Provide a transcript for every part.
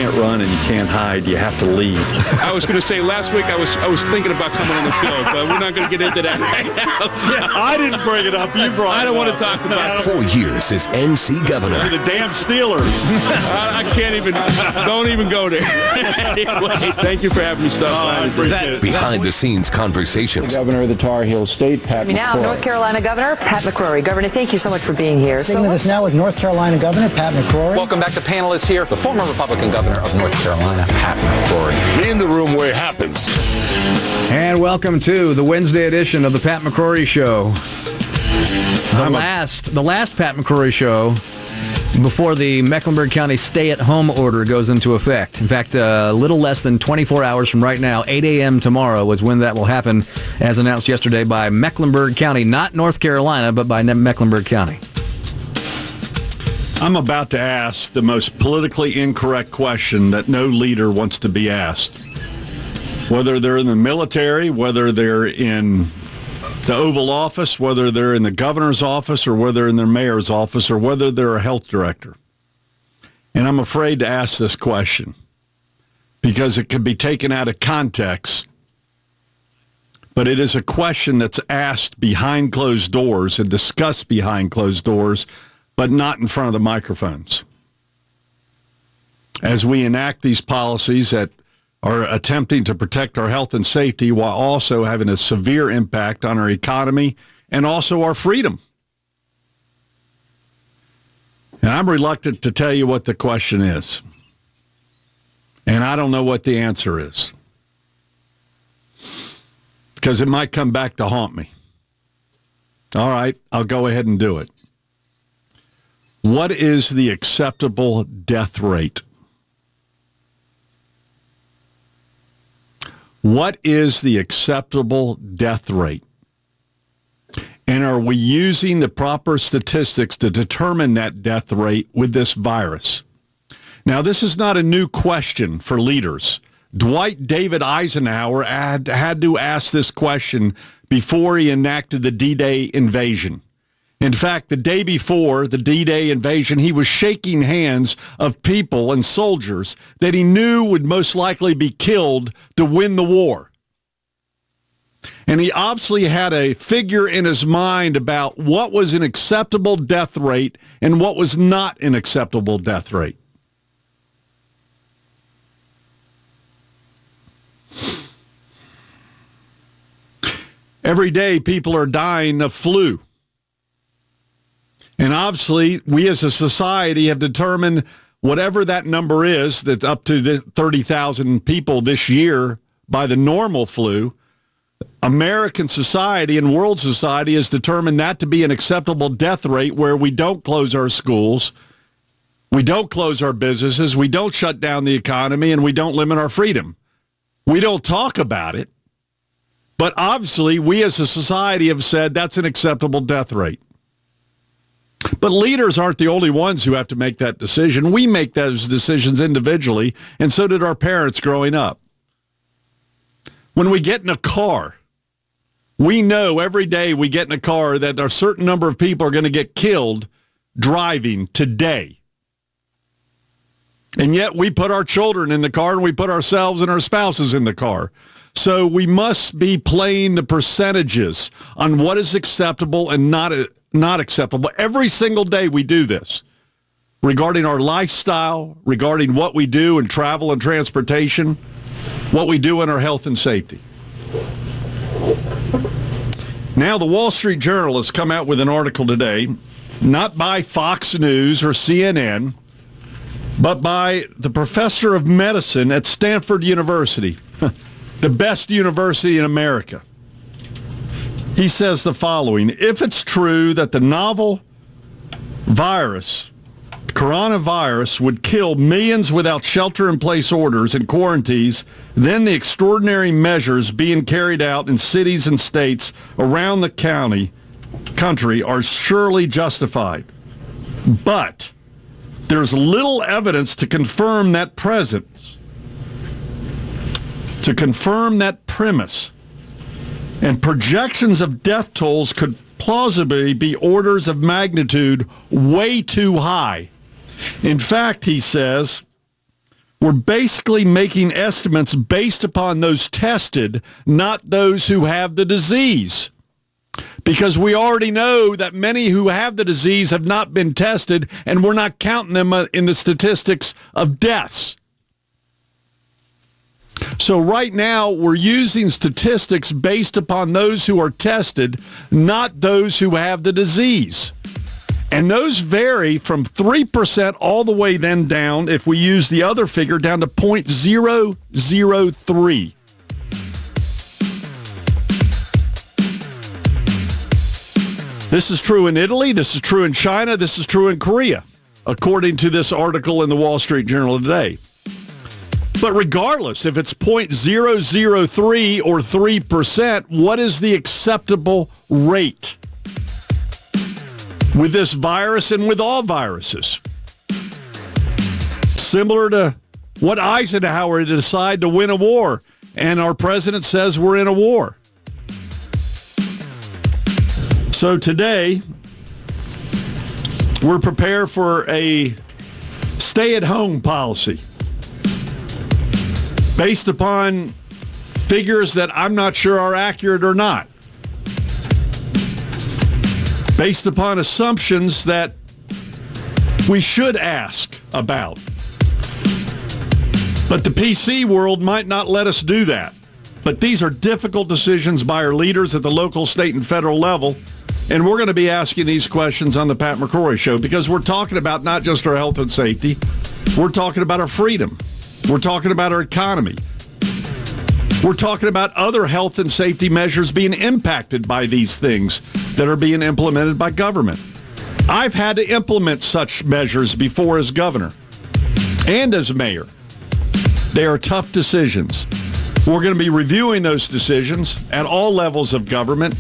can't run and you can't hide. You have to lead. I was going to say, last week I was thinking about coming on the show, but we're not going to get into that right now. I didn't bring it up. You brought it up. I don't want to talk about it. 4 years as NC governor. The damn Steelers. I can't even, don't even go there. Anyway, thank you for having me stop by. That behind-the-scenes conversations. The governor of the Tar Heel State, Pat McCrory. Now, North Carolina Governor Pat McCrory. Governor, thank you so much for being here. Speaking with us now with North Carolina Governor Pat McCrory. Welcome back to panelists here. The former Republican governor of North Carolina, Pat McCrory. Be in the room where it happens. And welcome to the Wednesday edition of the Pat McCrory Show. The last Pat McCrory Show before the Mecklenburg County stay-at-home order goes into effect. In fact, a little less than 24 hours from right now, 8 a.m. tomorrow is when that will happen, as announced yesterday by Mecklenburg County, not North Carolina, but by Mecklenburg County. I'm about to ask the most politically incorrect question that no leader wants to be asked. Whether they're in the military, whether they're in the Oval Office, whether they're in the governor's office, or whether in their mayor's office, or whether they're a health director. And I'm afraid to ask this question because it could be taken out of context. But it is a question that's asked behind closed doors and discussed behind closed doors, but not in front of the microphones. As we enact these policies that are attempting to protect our health and safety while also having a severe impact on our economy and also our freedom. And I'm reluctant to tell you what the question is. And I don't know what the answer is. Because it might come back to haunt me. All right, I'll go ahead and do it. What is the acceptable death rate? What is the acceptable death rate? And are we using the proper statistics to determine that death rate with this virus? Now, this is not a new question for leaders. Dwight David Eisenhower had to ask this question before he enacted the D-Day invasion. In fact, the day before the D-Day invasion, he was shaking hands of people and soldiers that he knew would most likely be killed to win the war. And he obviously had a figure in his mind about what was an acceptable death rate and what was not an acceptable death rate. Every day, people are dying of flu. And obviously, we as a society have determined whatever that number is, that's up to 30,000 people this year by the normal flu, American society and world society has determined that to be an acceptable death rate where we don't close our schools, we don't close our businesses, we don't shut down the economy, and we don't limit our freedom. We don't talk about it, but obviously, we as a society have said that's an acceptable death rate. But leaders aren't the only ones who have to make that decision. We make those decisions individually, and so did our parents growing up. When we get in a car, we know every day we get in a car that a certain number of people are going to get killed driving today. And yet we put our children in the car and we put ourselves and our spouses in the car. So we must be playing the percentages on what is acceptable and not acceptable. Every single day we do this regarding our lifestyle, regarding what we do in travel and transportation, what we do in our health and safety. Now, the Wall Street Journal has come out with an article today, not by Fox News or CNN, but by the professor of medicine at Stanford University, the best university in America. He says the following: if it's true that the novel virus, coronavirus, would kill millions without shelter-in-place orders and quarantines, then the extraordinary measures being carried out in cities and states around the country are surely justified. But there's little evidence to confirm that presence, to confirm that premise. And projections of death tolls could plausibly be orders of magnitude way too high. In fact, he says, We're basically making estimates based upon those tested, not those who have the disease. Because we already know that many who have the disease have not been tested, and we're not counting them in the statistics of deaths. So right now, we're using statistics based upon those who are tested, not those who have the disease. And those vary from 3% all the way then down, if we use the other figure, down to 0.003. This is true in Italy, this is true in China, this is true in Korea, according to this article in the Wall Street Journal today. But regardless, if it's 0.003 or 3%, what is the acceptable rate with this virus and with all viruses? Similar to what Eisenhower had decided to win a war, and our president says we're in a war. So today, we're prepared for a stay-at-home policy based upon figures that I'm not sure are accurate or not, based upon assumptions that we should ask about. But the PC world might not let us do that. But these are difficult decisions by our leaders at the local, state, and federal level. And we're going to be asking these questions on the Pat McCrory Show because we're talking about not just our health and safety. We're talking about our freedom. We're talking about our economy. We're talking about other health and safety measures being impacted by these things that are being implemented by government. I've had to implement such measures before as governor and as mayor. They are tough decisions. We're going to be reviewing those decisions at all levels of government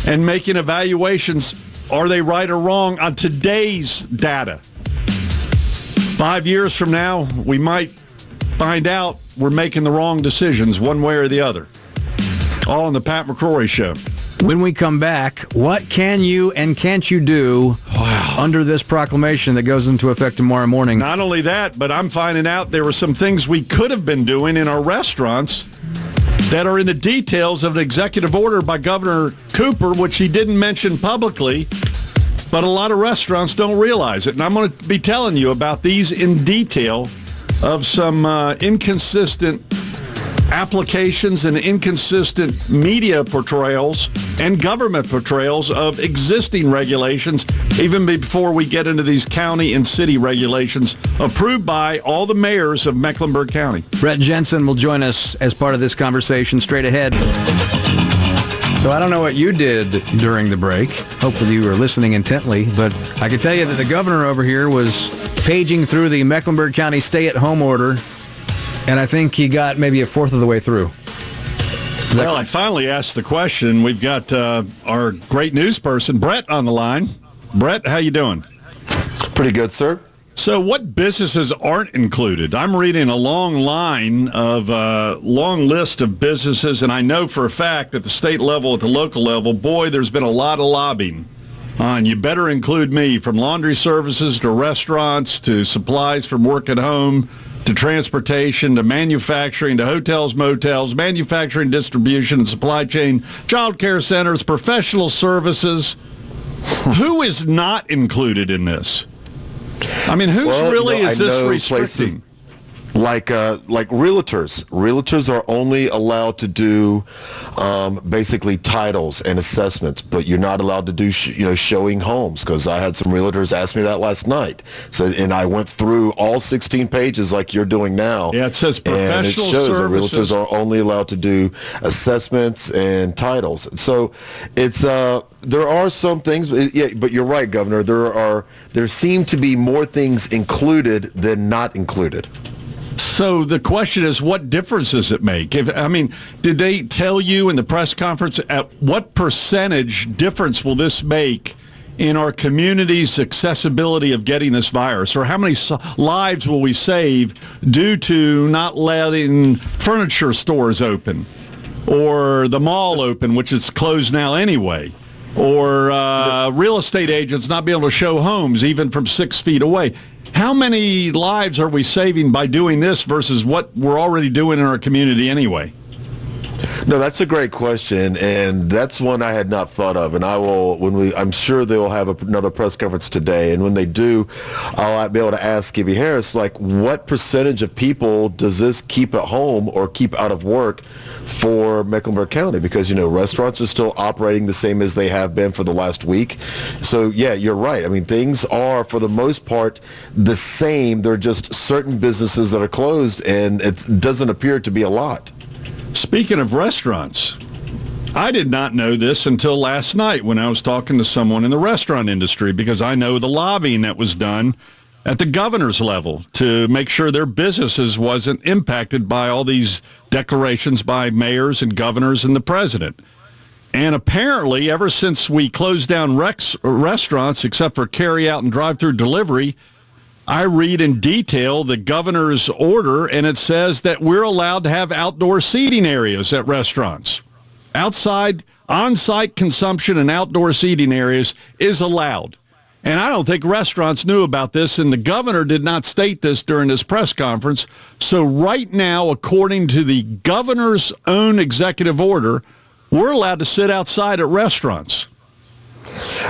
and making evaluations, are they right or wrong, on today's data. 5 years from now, we might find out we're making the wrong decisions one way or the other. All on the Pat McCrory Show. When we come back, what can you and can't you do under this proclamation that goes into effect tomorrow morning? Not only that, but I'm finding out there were some things we could have been doing in our restaurants that are in the details of an executive order by Governor Cooper, which he didn't mention publicly, but a lot of restaurants don't realize it. And I'm going to be telling you about these in detail of some inconsistent applications and inconsistent media portrayals and government portrayals of existing regulations, even before we get into these county and city regulations approved by all the mayors of Mecklenburg County. Brett Jensen will join us as part of this conversation straight ahead. So I don't know what you did during the break. Hopefully you were listening intently, but I can tell you that the governor over here was paging through the Mecklenburg County stay-at-home order, and I think he got maybe a fourth of the way through. Well, I finally asked the question. We've got our great news person, Brett, on the line. Brett, how you doing? Pretty good, sir. So what businesses aren't included? I'm reading a long line of long list of businesses, and I know for a fact at the state level, at the local level, boy, there's been a lot of lobbying on you better include me, from laundry services to restaurants to supplies from work at home to transportation to manufacturing to hotels, motels, manufacturing, distribution, and supply chain, child care centers, professional services. Who is not included in this? I mean, who's is this restricting? Like realtors. Realtors are only allowed to do basically titles and assessments, but you're not allowed to do showing homes, because I had some realtors ask me that last night. So, and I went through all 16 pages like you're doing now. Yeah, it says professional and it shows services. That realtors are only allowed to do assessments and titles. So it's there are some things, but you're right, Governor. There seem to be more things included than not included. So the question is, what difference does it make? Did they tell you in the press conference at what percentage difference will this make in our community's accessibility of getting this virus? Or how many lives will we save due to not letting furniture stores open, or the mall open, which is closed now anyway, or real estate agents not being able to show homes even from 6 feet away? How many lives are we saving by doing this versus what we're already doing in our community anyway? No, that's a great question, and that's one I had not thought of. And I'm sure they'll have another press conference today. And when they do, I'll be able to ask Gibby Harris, like, what percentage of people does this keep at home or keep out of work for Mecklenburg County? Because, restaurants are still operating the same as they have been for the last week. So, yeah, you're right. I mean, things are, for the most part, the same. They're just certain businesses that are closed, and it doesn't appear to be a lot. Speaking of restaurants, I did not know this until last night when I was talking to someone in the restaurant industry, because I know the lobbying that was done at the governor's level to make sure their businesses wasn't impacted by all these declarations by mayors and governors and the president. And apparently, ever since we closed down restaurants, except for carry-out and drive-through delivery, I read in detail the governor's order, and it says that we're allowed to have outdoor seating areas at restaurants. Outside, on-site consumption and outdoor seating areas is allowed. And I don't think restaurants knew about this, and the governor did not state this during his press conference. So right now, according to the governor's own executive order, we're allowed to sit outside at restaurants.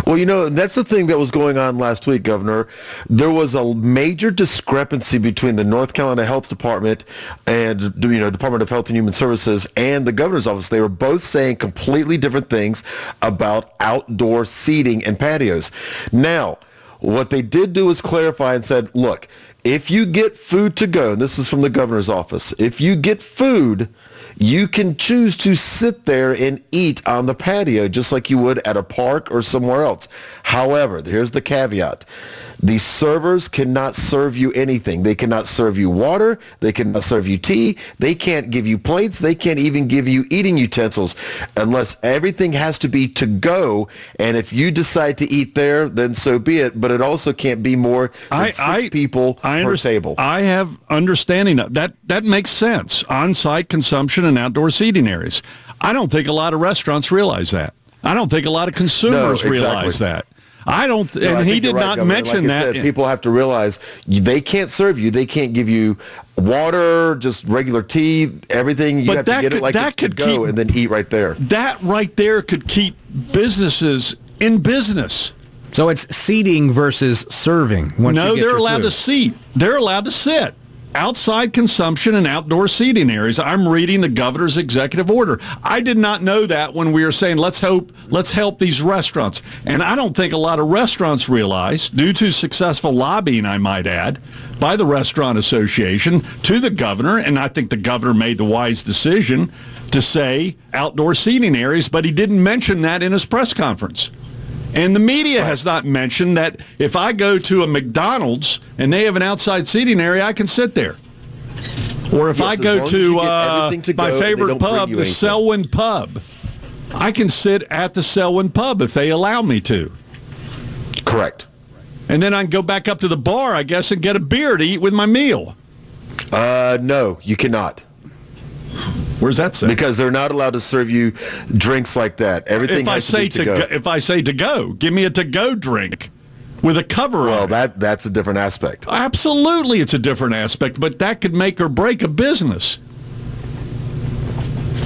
Well, that's the thing that was going on last week, Governor. There was a major discrepancy between the North Carolina Health Department and, Department of Health and Human Services and the governor's office. They were both saying completely different things about outdoor seating and patios. Now, what they did do is clarify and said, look, if you get food to go, and this is from the governor's office, if you get food, you can choose to sit there and eat on the patio just like you would at a park or somewhere else. However, here's the caveat. The servers cannot serve you anything. They cannot serve you water. They cannot serve you tea. They can't give you plates. They can't even give you eating utensils unless everything has to be to go. And if you decide to eat there, then so be it. But it also can't be more than six people per table. I have understanding of that. That makes sense. On-site consumption and outdoor seating areas. I don't think a lot of restaurants realize that. I don't think a lot of consumers realize that. I don't, and he did not mention that. People have to realize they can't serve you. They can't give you water, just regular tea, everything. You have to get it like it's to go and then eat right there. That right there could keep businesses in business. So it's seating versus serving. No, they're allowed to seat. They're allowed to sit. Outside consumption and outdoor seating areas. I'm reading the governor's executive order. I did not know that when we were saying let's help these restaurants. And I don't think a lot of restaurants realize, due to successful lobbying, I might add, by the Restaurant Association to the governor, and I think the governor made the wise decision to say outdoor seating areas, but he didn't mention that in his press conference. And the media has not mentioned that if I go to a McDonald's and they have an outside seating area, I can sit there. Or if I go to my favorite pub, the Selwyn Pub, I can sit at the Selwyn Pub if they allow me to. Correct. And then I can go back up to the bar, I guess, and get a beer to eat with my meal. No, you cannot. Where's that say? Because they're not allowed to serve you drinks like that. Everything has to be to go. If I say to go, give me a to-go drink with a cover on it. Well, that's a different aspect. Absolutely, it's a different aspect, but that could make or break a business.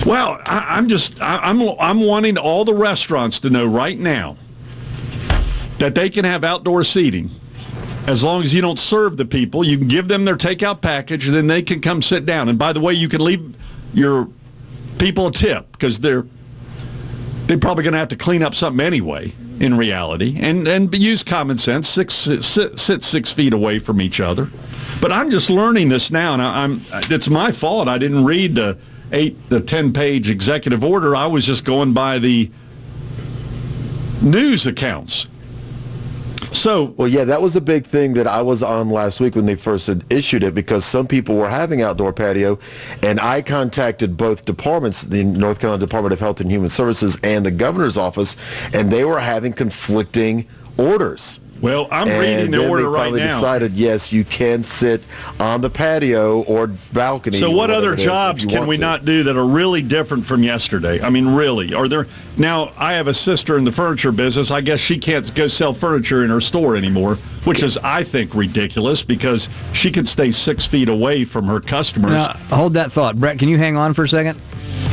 Well, I'm wanting all the restaurants to know right now that they can have outdoor seating. As long as you don't serve the people, you can give them their takeout package, and then they can come sit down. And by the way, you can leave your people a tip because they're probably going to have to clean up something anyway, in reality, and use common sense. Sit 6 feet away from each other. But I'm just learning this now, and it's my fault. I didn't read the 10-page executive order. I was just going by the news accounts. Well, yeah, that was a big thing that I was on last week when they first had issued it, because some people were having outdoor patio, and I contacted both departments, the North Carolina Department of Health and Human Services and the governor's office, and they were having conflicting orders. Well, I'm And reading the then order they right finally now. decided, yes, you can sit on the patio or balcony. So what or other whatever it is, jobs if you can want we to. not do that are really different from yesterday? I mean, really, are there? Now, I have a sister in the furniture business. I guess she can't go sell furniture in her store anymore, which is, I think, ridiculous because she could stay 6 feet away from her customers. Now, hold that thought. Brett, can you hang on for a second?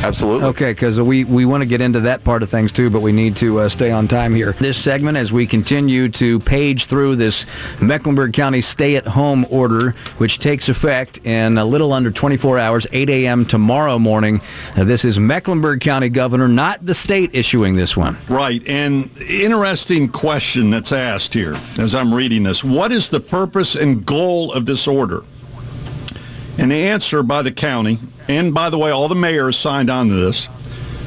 Absolutely. Okay, because we want to get into that part of things too, but we need to stay on time here. This segment, as we continue to page through this Mecklenburg County stay-at-home order, which takes effect in a little under 24 hours, 8 a.m. tomorrow morning. This is Mecklenburg County Governor, not the state, issuing this one. Right, and interesting question that's asked here as I'm reading this. What is the purpose and goal of this order? And the answer by the county, and by the way, all the mayors signed on to this,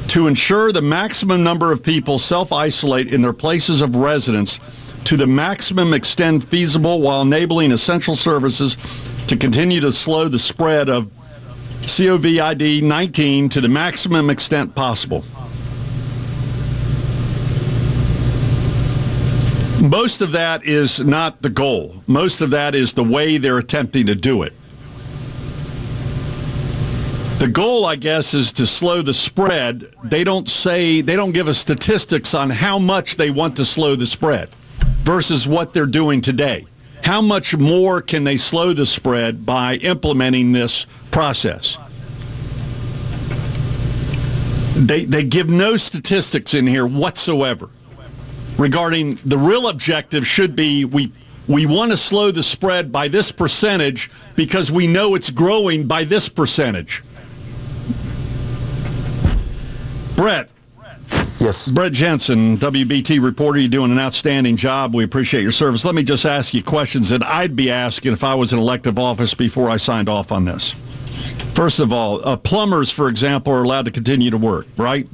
to ensure the maximum number of people self-isolate in their places of residence to the maximum extent feasible while enabling essential services to continue to slow the spread of COVID-19 to the maximum extent possible. Most of that is not the goal. Most of that is the way they're attempting to do it. The goal, I guess, is to slow the spread. They don't give us statistics on how much they want to slow the spread versus what they're doing today. How much more can they slow the spread by implementing this process? They give no statistics in here whatsoever regarding the real objective should be we want to slow the spread by this percentage because we know it's growing by this percentage. Brett. Yes. Brett Jensen, WBT reporter, you're doing an outstanding job. We appreciate your service. Let me just ask you questions that I'd be asking if I was in elective office before I signed off on this. First of all, plumbers, for example, are allowed to continue to work, right?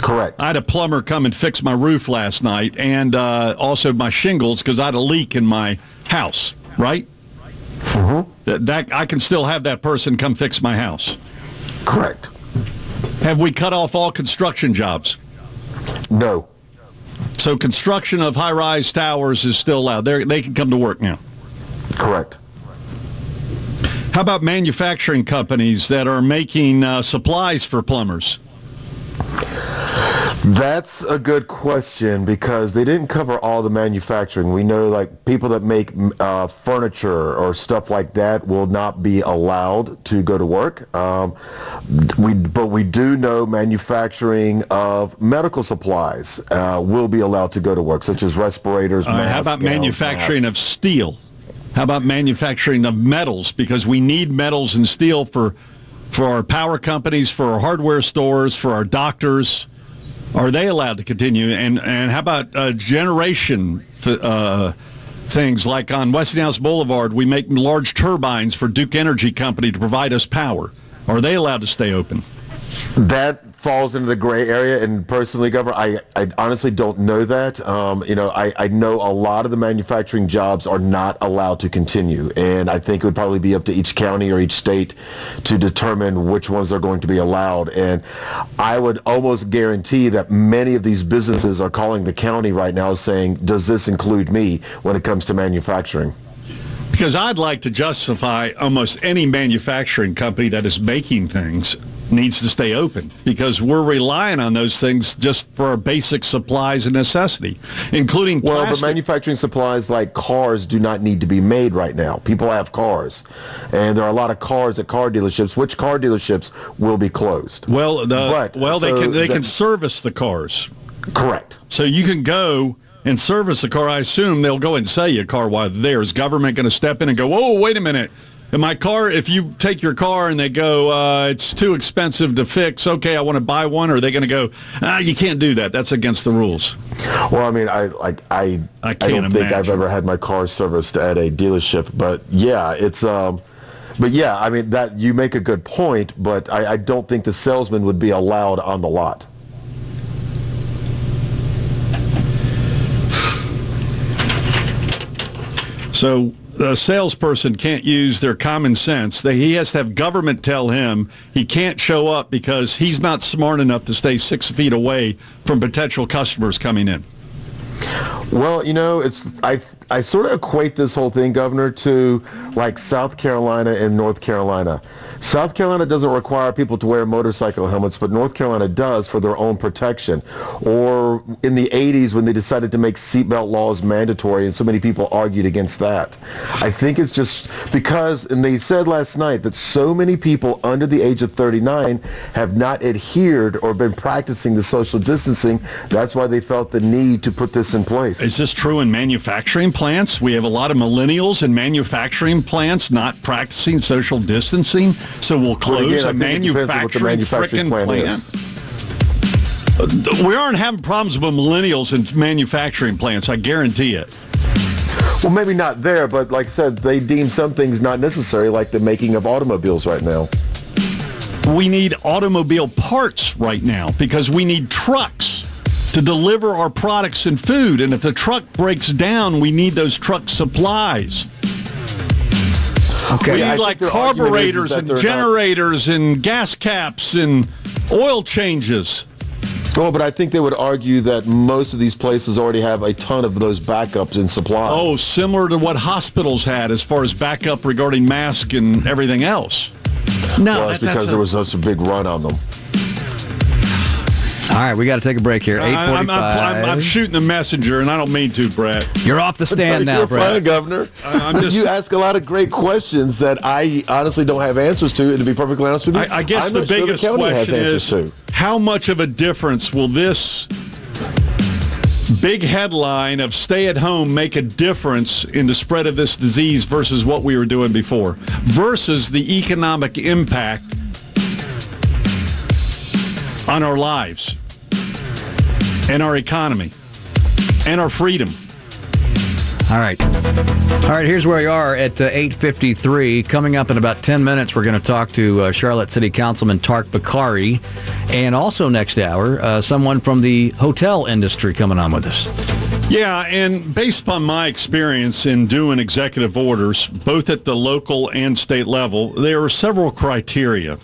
Correct. I had a plumber come and fix my roof last night and also my shingles because I had a leak in my house, right? Mm-hmm. That I can still have that person come fix my house. Correct. Have we cut off all construction jobs? No. So construction of high-rise towers is still allowed. They can come to work now. Correct. How about manufacturing companies that are making supplies for plumbers? That's a good question because they didn't cover all the manufacturing. We know like people that make furniture or stuff like that will not be allowed to go to work. But we do know manufacturing of medical supplies will be allowed to go to work, such as respirators, masks. How about manufacturing of steel? How about manufacturing of metals? Because we need metals and steel for our power companies, for our hardware stores, for our doctors. Are they allowed to continue? And how about generation things like on Westinghouse Boulevard, we make large turbines for Duke Energy Company to provide us power. Are they allowed to stay open? That falls into the gray area, and personally, Governor, I honestly don't know that. I know a lot of the manufacturing jobs are not allowed to continue, and I think it would probably be up to each county or each state to determine which ones are going to be allowed. And I would almost guarantee that many of these businesses are calling the county right now saying, does this include me when it comes to manufacturing? Because I'd like to justify almost any manufacturing company that is making things needs to stay open because we're relying on those things just for our basic supplies and necessity, including plastic. Well, but manufacturing supplies like cars do not need to be made right now. People have cars, and there are a lot of cars at car dealerships. Which car dealerships will be closed? Well, they can service the cars. Correct. So you can go and service a car. I assume they'll go and sell you a car while they're there. Is government going to step in and go, whoa, wait a minute. In my car, if you take your car and they go, it's too expensive to fix, okay, I want to buy one, or are they going to go, you can't do that. That's against the rules. Well, I mean, I don't think I've ever had my car serviced at a dealership, but yeah, I mean, that you make a good point, but I don't think the salesman would be allowed on the lot. So the salesperson can't use their common sense. He has to have government tell him he can't show up because he's not smart enough to stay 6 feet away from potential customers coming in. Well, I sort of equate this whole thing, Governor, to like South Carolina and North Carolina. South Carolina doesn't require people to wear motorcycle helmets, but North Carolina does for their own protection. Or in the 80s when they decided to make seatbelt laws mandatory, and so many people argued against that. I think it's just because, and they said last night that so many people under the age of 39 have not adhered or been practicing the social distancing. That's why they felt the need to put this in place. Is this true in manufacturing plants? We have a lot of millennials in manufacturing plants not practicing social distancing, so we'll close a manufacturing frickin' plant. We aren't having problems with millennials in manufacturing plants, I guarantee it. Well, maybe not there, but like I said, they deem some things not necessary, like the making of automobiles right now. We need automobile parts right now because we need trucks to deliver our products and food. And if the truck breaks down, we need those truck supplies. Okay. We need like carburetors and generators and gas caps and oil changes. Oh, but I think they would argue that most of these places already have a ton of those backups in supply. Oh, similar to what hospitals had as far as backup regarding masks and everything else. No, well, that's because there was such a big run on them. All right, we got to take a break here. 8:45. I'm shooting the messenger, and I don't mean to, Brett. You're off the stand now, Brett. Fine, Governor. You ask a lot of great questions that I honestly don't have answers to, and to be perfectly honest with you, I guess the biggest question is, how much of a difference will this big headline of stay at home make a difference in the spread of this disease versus what we were doing before, versus the economic impact on our lives and our economy and our freedom? All right, here's where we are at 8:53. Coming up in about 10 minutes, we're going to talk to Charlotte City Councilman Tariq Bokhari, and also next hour, someone from the hotel industry coming on with us. Yeah, and based upon my experience in doing executive orders, both at the local and state level, there are several criteria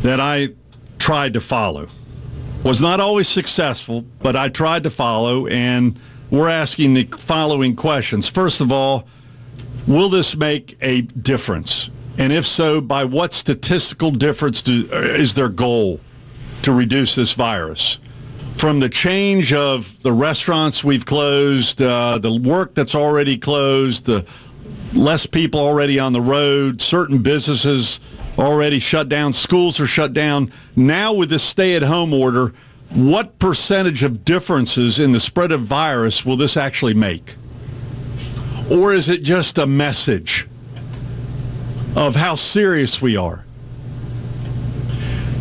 that I tried to follow. Was not always successful, but I tried to follow, and we're asking the following questions. First of all, will this make a difference? And if so, by what statistical difference is their goal to reduce this virus? From the change of the restaurants we've closed, the work that's already closed, the less people already on the road, certain businesses already shut down, schools are shut down. Now with this stay-at-home order, what percentage of differences in the spread of virus will this actually make? Or is it just a message of how serious we are?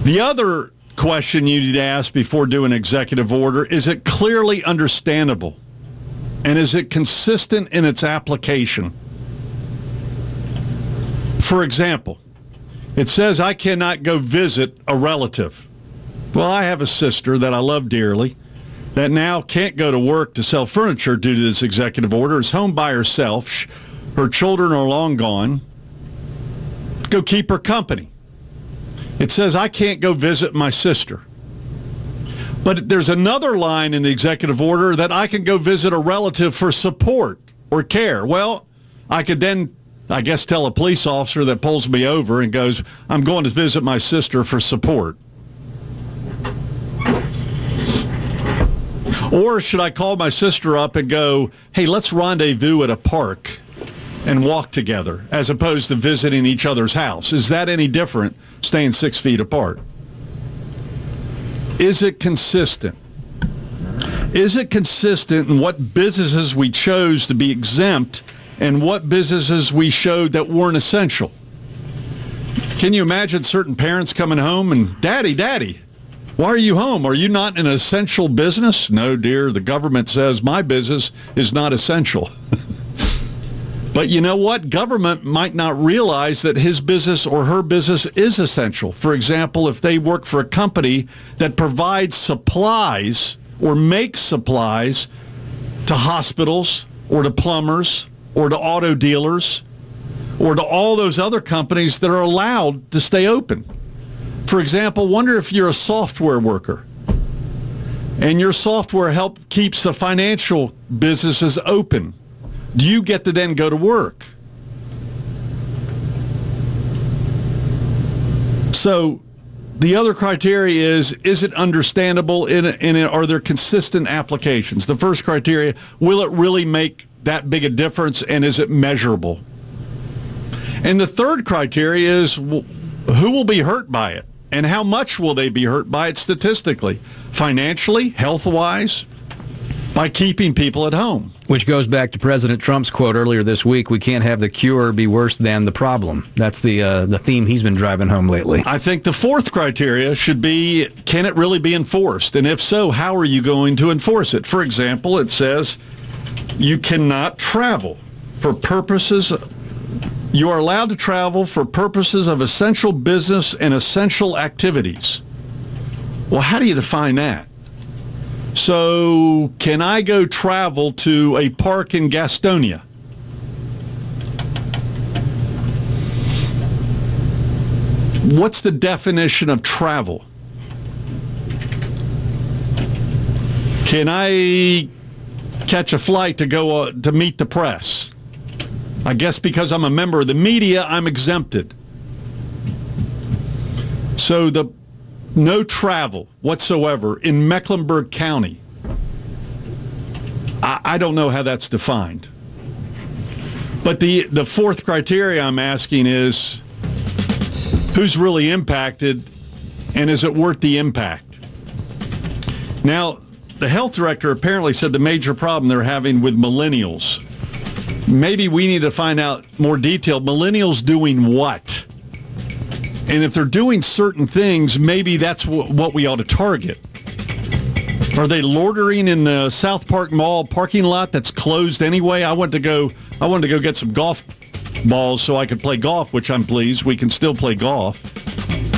The other question you need to ask before doing an executive order, is it clearly understandable? And is it consistent in its application? For example, it says I cannot go visit a relative. Well, I have a sister that I love dearly that now can't go to work to sell furniture due to this executive order, is home by herself. Her children are long gone. Go keep her company. It says I can't go visit my sister. But there's another line in the executive order that I can go visit a relative for support or care. Well, I could then, I guess, tell a police officer that pulls me over and goes, I'm going to visit my sister for support. Or should I call my sister up and go, hey, let's rendezvous at a park and walk together, as opposed to visiting each other's house? Is that any different, staying 6 feet apart? Is it consistent? Is it consistent in what businesses we chose to be exempt and what businesses we showed that weren't essential? Can you imagine certain parents coming home and, Daddy, why are you home? Are you not an essential business? No, dear, the government says my business is not essential. But you know what? Government might not realize that his business or her business is essential. For example, if they work for a company that provides supplies or makes supplies to hospitals or to plumbers or to auto dealers or to all those other companies that are allowed to stay open. For example, wonder if you're a software worker and your software keeps the financial businesses open, do you get to then go to work? So the other criteria is it understandable and are there consistent applications? The first criteria, will it really make that big a difference, and is it measurable? And the third criteria is who will be hurt by it, and how much will they be hurt by it statistically, financially, health-wise, by keeping people at home. Which goes back to President Trump's quote earlier this week, we can't have the cure be worse than the problem. That's the theme he's been driving home lately. I think the fourth criteria should be, can it really be enforced? And if so, how are you going to enforce it? For example, it says you cannot travel for purposes, you are allowed to travel for purposes of essential business and essential activities. Well, how do you define that? So, can I go travel to a park in Gastonia? What's the definition of travel? Can I catch a flight to go to meet the press? I guess because I'm a member of the media, I'm exempted. So no travel whatsoever in Mecklenburg County. I don't know how that's defined. But the fourth criteria I'm asking is, who's really impacted, and is it worth the impact? Now, the health director apparently said the major problem they're having with millennials. Maybe we need to find out more detail. Millennials doing what? And if they're doing certain things, maybe that's what we ought to target. Are they loitering in the South Park Mall parking lot that's closed anyway? I wanted to go get some golf balls so I could play golf, which I'm pleased. We can still play golf.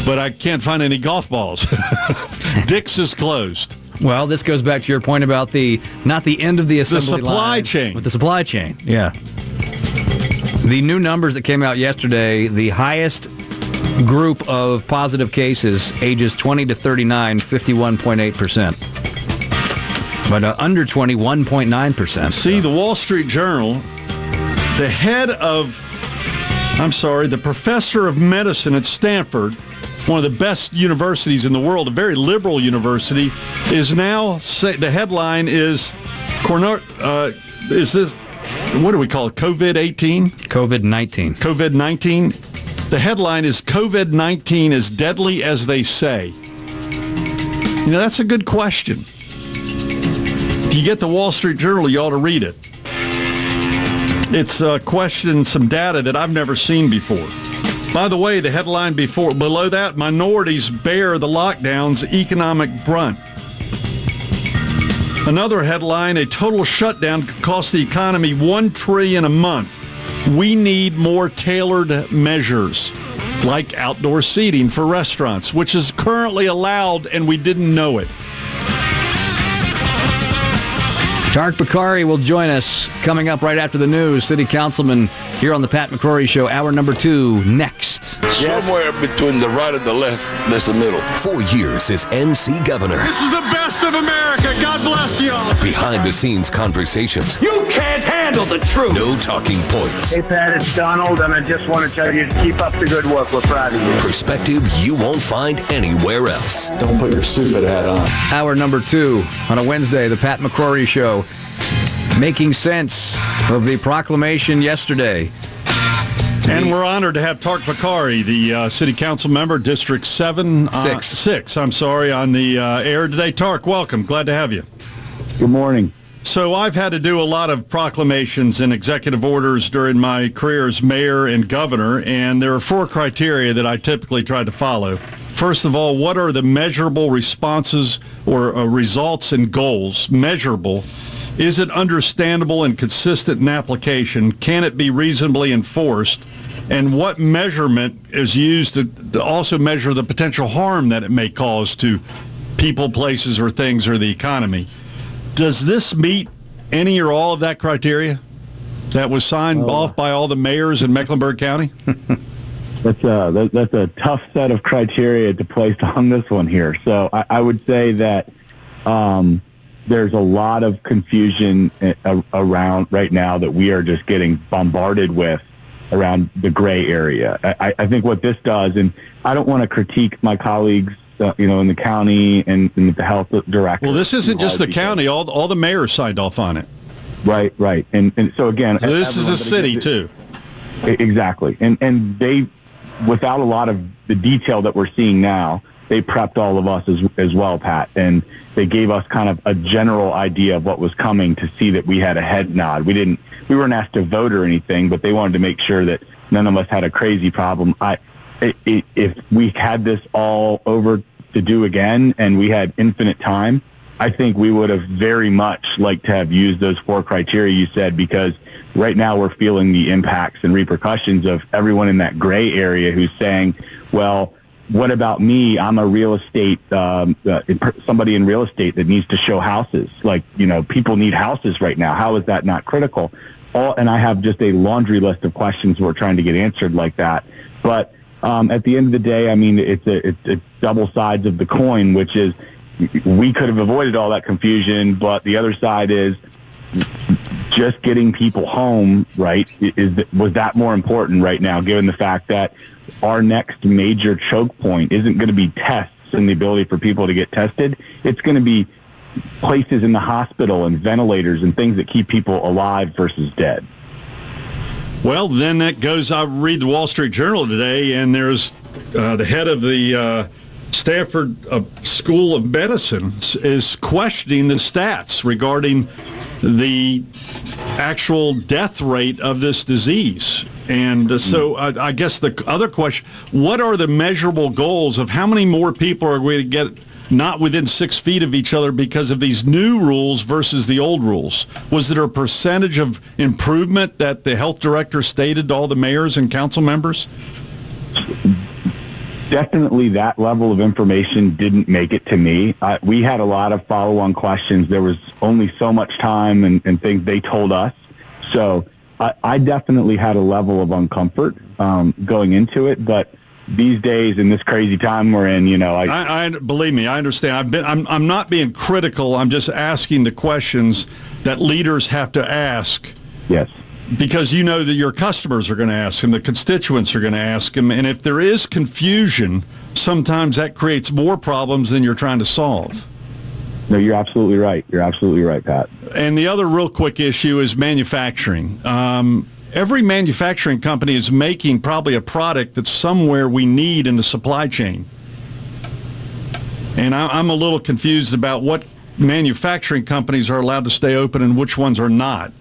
But I can't find any golf balls. Dick's is closed. Well, this goes back to your point about not the end of the assembly line. The supply chain. With the supply chain, yeah. The new numbers that came out yesterday, the highest group of positive cases, ages 20 to 39, 51.8%. But under 20, 1.9%. See, the Wall Street Journal, the professor of medicine at Stanford, one of the best universities in the world, a very liberal university, is now, the headline is, is this, what do we call it, COVID-18? COVID-19. COVID-19. The headline is, COVID-19 is deadly as they say. You know, that's a good question. If you get the Wall Street Journal, you ought to read it. It's questioning some data that I've never seen before. By the way, the headline below that, minorities bear the lockdown's economic brunt. Another headline, a total shutdown could cost the economy $1 trillion a month. We need more tailored measures, like outdoor seating for restaurants, which is currently allowed and we didn't know it. Tariq Bokhari will join us coming up right after the news. City Councilman here on the Pat McCrory Show, hour number 2, next. Somewhere between the right and the left, that's the middle. 4 years as NC governor. This is the best of America. God bless y'all. Behind-the-scenes conversations. You can't handle the truth. No talking points. Hey, Pat, it's Donald, and I just want to tell you to keep up the good work. We're proud of you. Perspective you won't find anywhere else. Don't put your stupid hat on. Hour number 2 on a Wednesday, the Pat McCrory Show. Making sense of the proclamation yesterday. And we're honored to have Tariq Bokhari, the city council member, District 7. 6, on the air today. Tariq, welcome. Glad to have you. Good morning. So I've had to do a lot of proclamations and executive orders during my career as mayor and governor, and there are 4 criteria that I typically try to follow. First of all, what are the measurable responses or results and goals? Measurable. Is it understandable and consistent in application? Can it be reasonably enforced? And what measurement is used to also measure the potential harm that it may cause to people, places, or things, or the economy? Does this meet any or all of that criteria that was signed off by all the mayors in Mecklenburg County? That's a tough set of criteria to place on this one here. So I would say that there's a lot of confusion around right now that we are just getting bombarded with around the gray area. I think what this does, and I don't want to critique my colleagues, in the county and the health director. Well, this isn't just the county. All the mayors signed off on it. Right. And so again, so this is a city too. Exactly. And they, without a lot of the detail that we're seeing now, they prepped all of us as well, Pat, and they gave us kind of a general idea of what was coming to see that we had a head nod. We weren't asked to vote or anything, but they wanted to make sure that none of us had a crazy problem. If we had this all over to do again and we had infinite time, I think we would have very much liked to have used those 4 criteria you said, because right now we're feeling the impacts and repercussions of everyone in that gray area who's saying, well, what about me? I'm a real estate, somebody in real estate that needs to show houses. People need houses right now. How is that not critical? And I have just a laundry list of questions we're trying to get answered like that. But at the end of the day, I mean, it's double sides of the coin, which is we could have avoided all that confusion, but the other side is just getting people home, right? Was that more important right now, given the fact that our next major choke point isn't going to be tests and the ability for people to get tested. It's going to be places in the hospital and ventilators and things that keep people alive versus dead. Well, then that goes, I read the Wall Street Journal today, and there's the head of the Stanford School of Medicine is questioning the stats regarding the actual death rate of this disease. And so I guess the other question, what are the measurable goals of how many more people are we going to get not within 6 feet of each other because of these new rules versus the old rules? Was there a percentage of improvement that the health director stated to all the mayors and council members? Definitely that level of information didn't make it to me. We had a lot of follow-on questions. There was only so much time and things they told us. So I definitely had a level of uncomfort going into it, but these days in this crazy time we're in, I believe me, I understand. I'm not being critical. I'm just asking the questions that leaders have to ask. Yes. Because you know that your customers are going to ask them, the constituents are going to ask them, and if there is confusion, sometimes that creates more problems than you're trying to solve. No, you're absolutely right. You're absolutely right, Pat. And the other real quick issue is manufacturing. Every manufacturing company is making probably a product that's somewhere we need in the supply chain. And I'm a little confused about what manufacturing companies are allowed to stay open and which ones are not.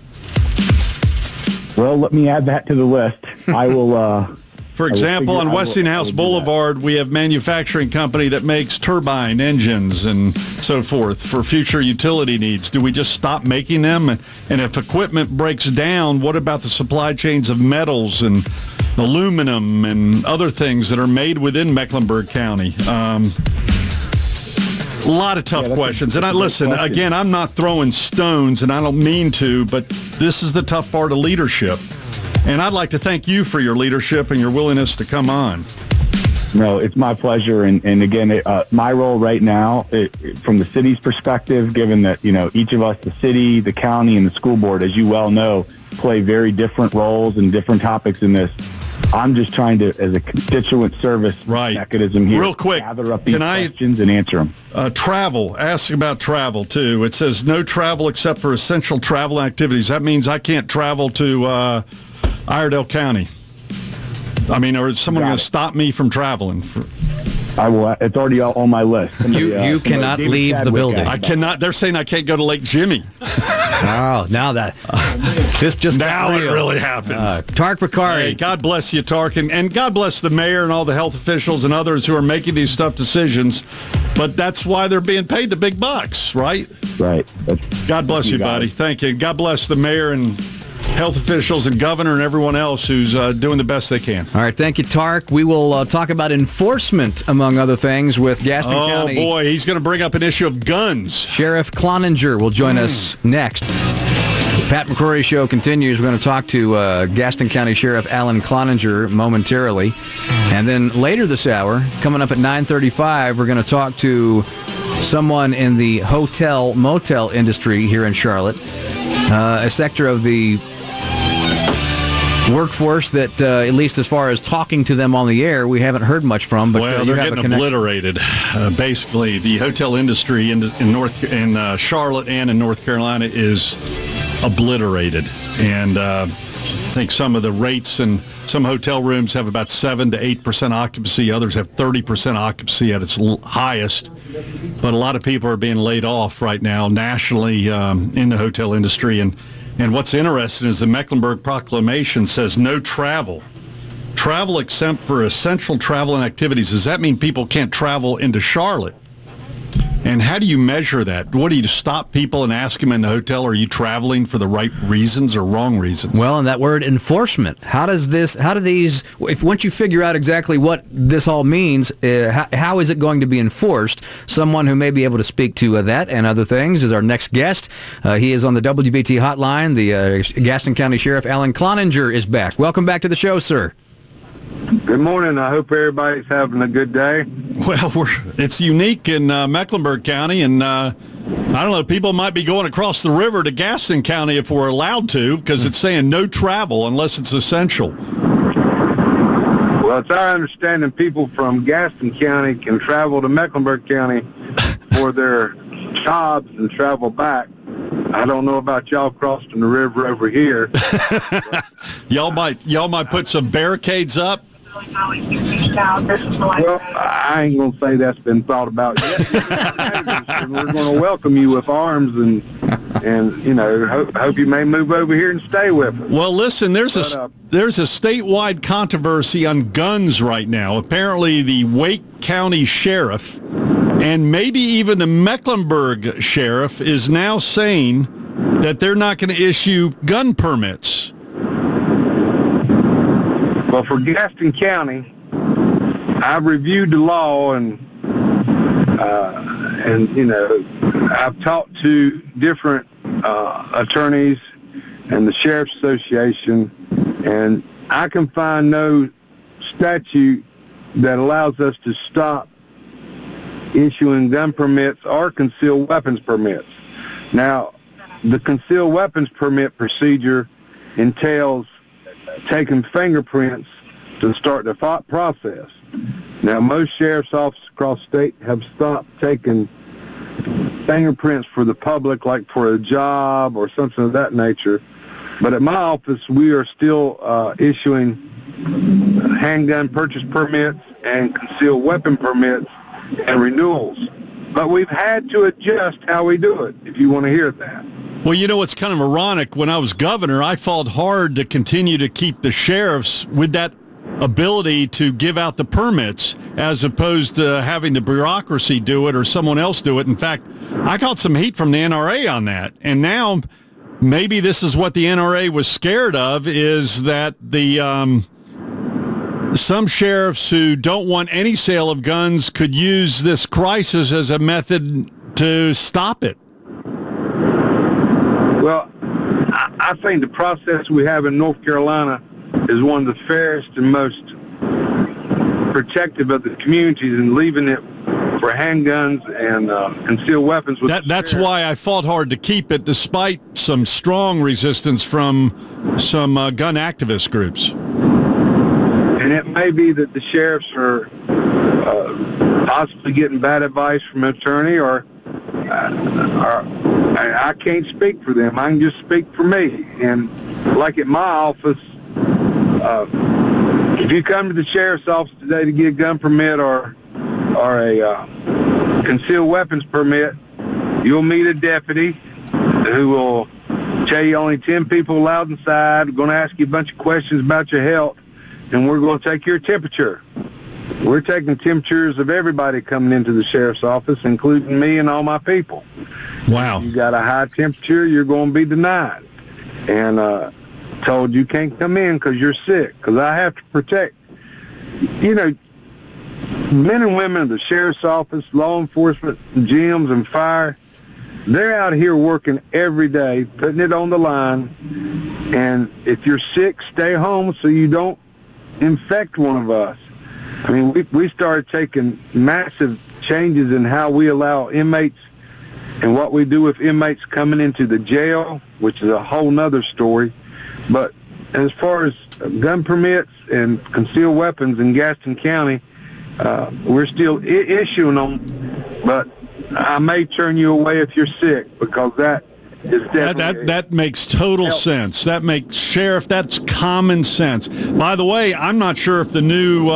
Well, let me add that to the list. I will... For example, on Westinghouse Boulevard, we have manufacturing company that makes turbine engines and so forth for future utility needs. Do we just stop making them? And if equipment breaks down, what about the supply chains of metals and aluminum and other things that are made within Mecklenburg County? A lot of tough questions. And again, I'm not throwing stones, and I don't mean to, but this is the tough part of leadership. And I'd like to thank you for your leadership and your willingness to come on. No, it's my pleasure. And again, my role right now, from the city's perspective, given that, each of us, the city, the county, and the school board, as you well know, play very different roles and different topics in this. I'm just trying to, as a constituent service mechanism here, real quick, gather up these questions and answer them. Travel. Ask about travel, too. It says no travel except for essential travel activities. That means I can't travel to Iredell County. I mean, or is someone going to stop me from traveling? I will. It's already on my list. You cannot leave the building. I cannot. They're saying I can't go to Lake Jimmy. Oh, now that this just now got real. It really happens. Tariq Bokhari. Hey, God bless you, Tark, and God bless the mayor and all the health officials and others who are making these tough decisions. But that's why they're being paid the big bucks, right? Right. God bless you, buddy. Thank you. God bless the mayor and health officials and governor and everyone else who's doing the best they can. All right, thank you, Tariq. We will talk about enforcement, among other things, with Gaston County. Oh, boy, he's going to bring up an issue of guns. Sheriff Cloninger will join us next. The Pat McCrory Show continues. We're going to talk to Gaston County Sheriff Alan Cloninger momentarily. And then later this hour, coming up at 9:35, we're going to talk to someone in the hotel-motel industry here in Charlotte, a sector of the workforce that, at least as far as talking to them on the air, we haven't heard much from. But well, they're getting obliterated. Basically, the hotel industry in Charlotte and in North Carolina is obliterated. And I think some of the rates and some hotel rooms have about 7 to 8% occupancy. Others have 30% occupancy at its highest. But a lot of people are being laid off right now nationally in the hotel industry. And what's interesting is the Mecklenburg Proclamation says no travel. Travel except for essential travel and activities. Does that mean people can't travel into Charlotte? And how do you measure that? What do you stop people and ask them in the hotel, are you traveling for the right reasons or wrong reasons? Well, and that word enforcement. Once you figure out exactly what this all means, how is it going to be enforced? Someone who may be able to speak to that and other things is our next guest. He is on the WBT hotline. The Gaston County Sheriff Alan Cloninger is back. Welcome back to the show, sir. Good morning. I hope everybody's having a good day. Well, it's unique in Mecklenburg County, and I don't know, people might be going across the river to Gaston County if we're allowed to, because it's saying no travel unless it's essential. Well, it's our understanding people from Gaston County can travel to Mecklenburg County for their jobs and travel back. I don't know about y'all crossing the river over here. y'all might put some barricades up. Well, I ain't gonna say that's been thought about yet. We're gonna welcome you with arms and hope you may move over here and stay with us. Well, listen, there's a statewide controversy on guns right now. Apparently, the Wake County Sheriff and maybe even the Mecklenburg Sheriff is now saying that they're not going to issue gun permits. Well, for Gaston County, I've reviewed the law and I've talked to different attorneys and the Sheriff's Association, and I can find no statute that allows us to stop issuing gun permits or concealed weapons permits. Now, the concealed weapons permit procedure entails taking fingerprints to start the process. Now, most sheriff's offices across the state have stopped taking fingerprints for the public, like for a job or something of that nature. But at my office, we are still issuing handgun purchase permits and concealed weapon permits and renewals. But we've had to adjust how we do it, if you want to hear that. Well, you know, it's kind of ironic. When I was governor, I fought hard to continue to keep the sheriffs with that ability to give out the permits as opposed to having the bureaucracy do it or someone else do it. In fact, I got some heat from the NRA on that. And now maybe this is what the NRA was scared of, is that the some sheriffs who don't want any sale of guns could use this crisis as a method to stop it. Well, I think the process we have in North Carolina is one of the fairest and most protective of the communities, and leaving it for handguns and concealed weapons. That's why I fought hard to keep it, despite some strong resistance from some gun activist groups. And it may be that the sheriffs are possibly getting bad advice from an attorney, or I can't speak for them. I can just speak for me. And like at my office, if you come to the sheriff's office today to get a gun permit or a concealed weapons permit, you'll meet a deputy who will tell you only 10 people allowed inside. We're going to ask you a bunch of questions about your health, and we're going to take your temperature. We're taking temperatures of everybody coming into the sheriff's office, including me and all my people. Wow. If you got a high temperature, you're going to be denied. And told you can't come in because you're sick, because I have to protect. You know, men and women of the sheriff's office, law enforcement, gyms, and fire, they're out here working every day, putting it on the line. And if you're sick, stay home so you don't infect one of us. I mean, we started taking massive changes in how we allow inmates and what we do with inmates coming into the jail, which is a whole nother story. But as far as gun permits and concealed weapons in Gaston County, we're still issuing them, but I may turn you away if you're sick, because that is definitely... That makes total sense. That makes, Sheriff, that's common sense. By the way, I'm not sure if the new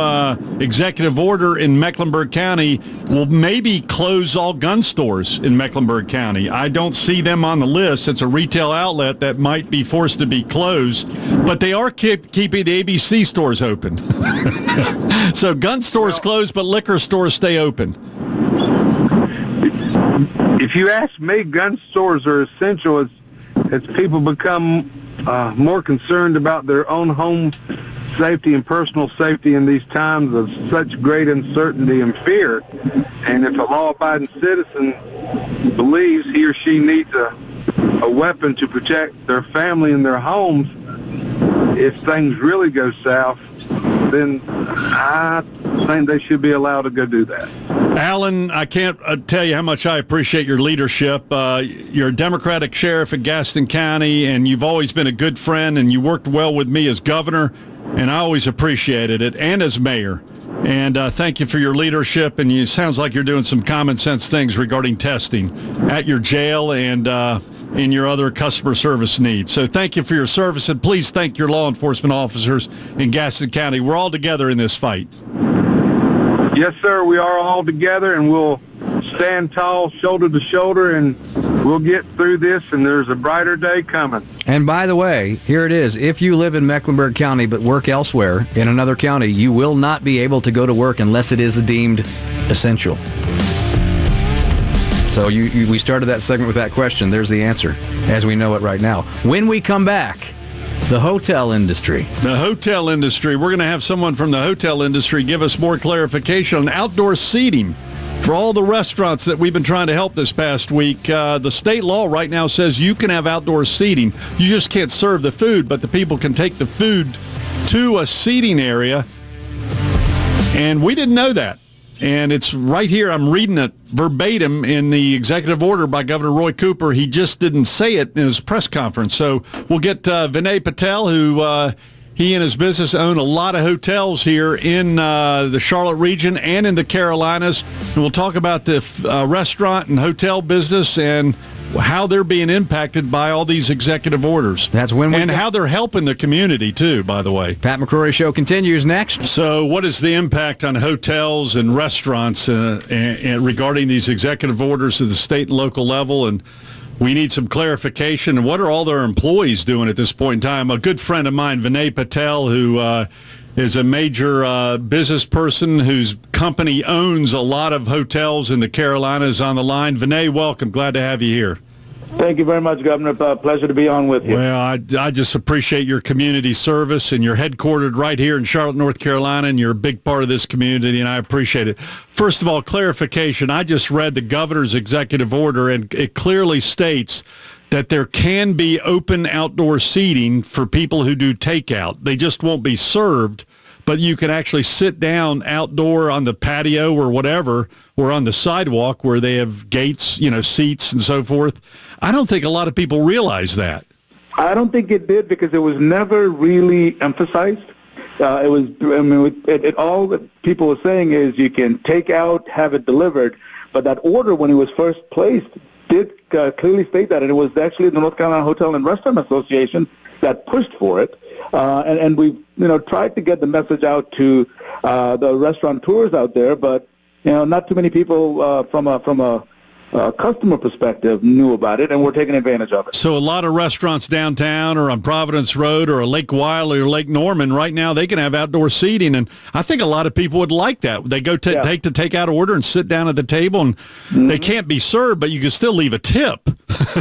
executive order in Mecklenburg County will maybe close all gun stores in Mecklenburg County. I don't see them on the list. It's a retail outlet that might be forced to be closed, but they are keeping the ABC stores open. So gun stores closed, but liquor stores stay open. If you ask me, gun stores are essential as people become more concerned about their own home safety and personal safety in these times of such great uncertainty and fear. And if a law-abiding citizen believes he or she needs a weapon to protect their family and their homes, if things really go south, then I think they should be allowed to go do that. Alan, I can't tell you how much I appreciate your leadership. You're a Democratic sheriff in Gaston County, and you've always been a good friend, and you worked well with me as governor, and I always appreciated it, and as mayor. And thank you for your leadership, and it sounds like you're doing some common sense things regarding testing at your jail and in your other customer service needs. So thank you for your service, and please thank your law enforcement officers in Gaston County. We're all together in this fight. Yes, sir, we are all together, and we'll stand tall, shoulder to shoulder, and we'll get through this, and there's a brighter day coming. And by the way, here it is. If you live in Mecklenburg County but work elsewhere in another county, you will not be able to go to work unless it is deemed essential. So we started that segment with that question. There's the answer, as we know it right now. When we come back, the hotel industry. The hotel industry. We're going to have someone from the hotel industry give us more clarification on outdoor seating for all the restaurants that we've been trying to help this past week. The state law right now says you can have outdoor seating. You just can't serve the food, but the people can take the food to a seating area. And we didn't know that. And it's right here. I'm reading it verbatim in the executive order by Governor Roy Cooper. He just didn't say it in his press conference. So we'll get Vinay Patel, who he and his business own a lot of hotels here in the Charlotte region and in the Carolinas. And we'll talk about the restaurant and hotel business and how they're being impacted by all these executive orders. That's when we how they're helping the community, too, by the way. Pat McCrory Show continues next. So what is the impact on hotels and restaurants and regarding these executive orders at the state and local level? And we need some clarification. And what are all their employees doing at this point in time? A good friend of mine, Vinay Patel, who is a major business person whose company owns a lot of hotels in the Carolinas, on the line. Vinay, welcome. Glad to have you here. Thank you very much, Governor. Pleasure to be on with you. Well, I just appreciate your community service, and you're headquartered right here in Charlotte, North Carolina, and you're a big part of this community, and I appreciate it. First of all, clarification. I just read the governor's executive order, and it clearly states that there can be open outdoor seating for people who do takeout. They just won't be served, but you can actually sit down outdoor on the patio or whatever, or on the sidewalk where they have gates, seats and so forth. I don't think a lot of people realize that. I don't think it did, because it was never really emphasized. All that people were saying is you can take out, have it delivered, but that order, when it was first placed, did clearly state that, and it was actually the North Carolina Hotel and Restaurant Association that pushed for it. And we've tried to get the message out to the restaurateurs out there, but not too many people from a customer perspective knew about it, and we're taking advantage of it. So a lot of restaurants downtown or on Providence Road or Lake Wiley or Lake Norman right now, they can have outdoor seating, and I think a lot of people would like that. They go take the takeout order and sit down at the table, and they can't be served, but you can still leave a tip.